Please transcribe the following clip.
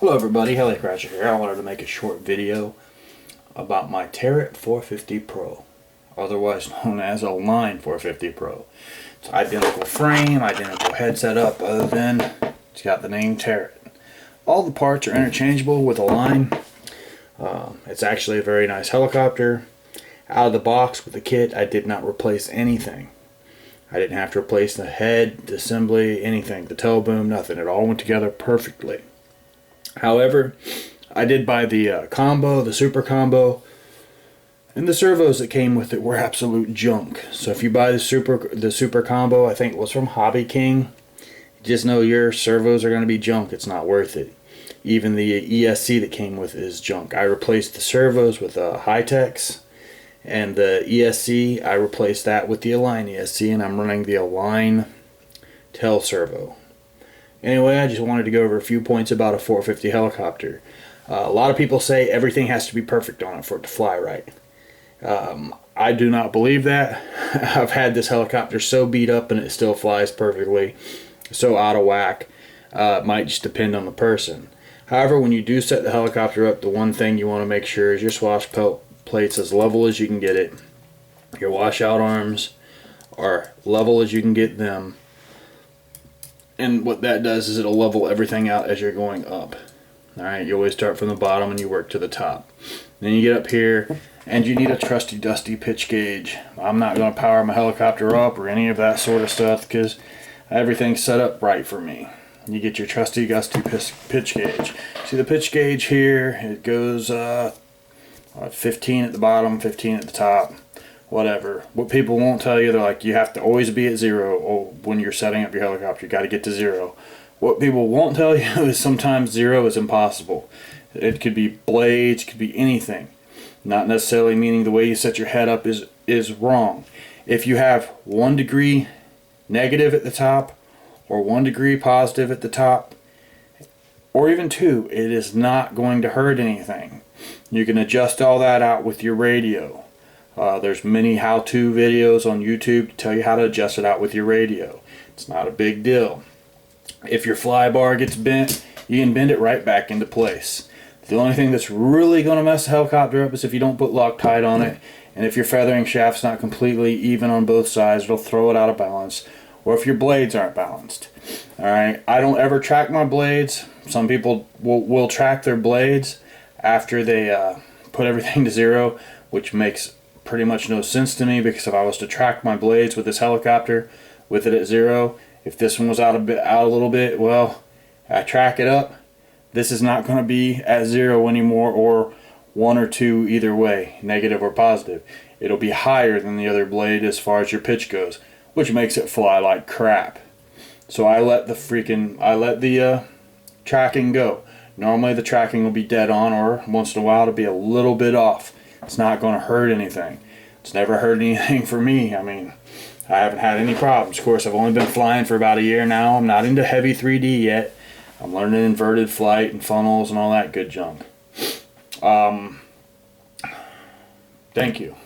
Hello everybody, Helicrasher here. I wanted to make a short video about my Terret 450 Pro, otherwise known as a Line 450 Pro. It's identical frame, identical head setup, other than it's got the name Terret. All the parts are interchangeable with a Line. It's actually a very nice helicopter. Out of the box with the kit, I did not replace anything. I didn't have to replace the head, the assembly, anything, the tail boom, nothing. It all went together perfectly. However, I did buy the combo, the super combo, and the servos that came with it were absolute junk. So if you buy the super combo, I think it was from Hobby King, just know your servos are going to be junk. It's not worth it. Even the ESC that came with it is junk. I replaced the servos with High-Techs, and the ESC, I replaced that with the Align ESC, and I'm running the Align tail servo. Anyway, I just wanted to go over a few points about a 450 helicopter. A lot of people say everything has to be perfect on it for it to fly right. I do not believe that. I've had this helicopter so beat up and it still flies perfectly, so out of whack. It might just depend on the person. However, when you do set the helicopter up, the one thing you want to make sure is your swash plates as level as you can get it. Your washout arms are level as you can get them. And what that does is it'll level everything out as you're going up. Alright, you always start from the bottom and you work to the top. Then you get up here and you need a trusty dusty pitch gauge. I'm not going to power my helicopter up or any of that sort of stuff because everything's set up right for me. You get your trusty dusty pitch gauge. See the pitch gauge here, it goes 15 at the bottom, 15 at the top. Whatever. What people won't tell you, they're like, you have to always be at 0 when you're setting up your helicopter. You got to get to 0. What people won't tell you is sometimes 0 is impossible. It could be blades, could be anything. Not necessarily meaning the way you set your head up is wrong. If you have 1 degree negative at the top or 1 degree positive at the top, or even 2, it is not going to hurt anything. You can adjust all that out with your radio. There's many how-to videos on YouTube to tell you how to adjust it out with your radio. It's not a big deal. If your fly bar gets bent, you can bend it right back into place. The only thing that's really going to mess the helicopter up is if you don't put Loctite on it, and if your feathering shaft's not completely even on both sides, it'll throw it out of balance, or if your blades aren't balanced. Alright, I don't ever track my blades. Some people will track their blades after they put everything to 0, which makes pretty much no sense to me, because if I was to track my blades with this helicopter with it at 0, if this one was out a little bit, well, I track it up, this is not going to be at 0 anymore, or 1 or 2 either way, negative or positive. It'll be higher than the other blade as far as your pitch goes, which makes it fly like crap. So I let the tracking go. Normally the tracking will be dead on, or once in a while it'll be a little bit off. It's not going to hurt anything. It's never hurt anything for me. I mean, I haven't had any problems. Of course, I've only been flying for about a year now. I'm not into heavy 3D yet. I'm learning inverted flight and funnels and all that good junk. Thank you.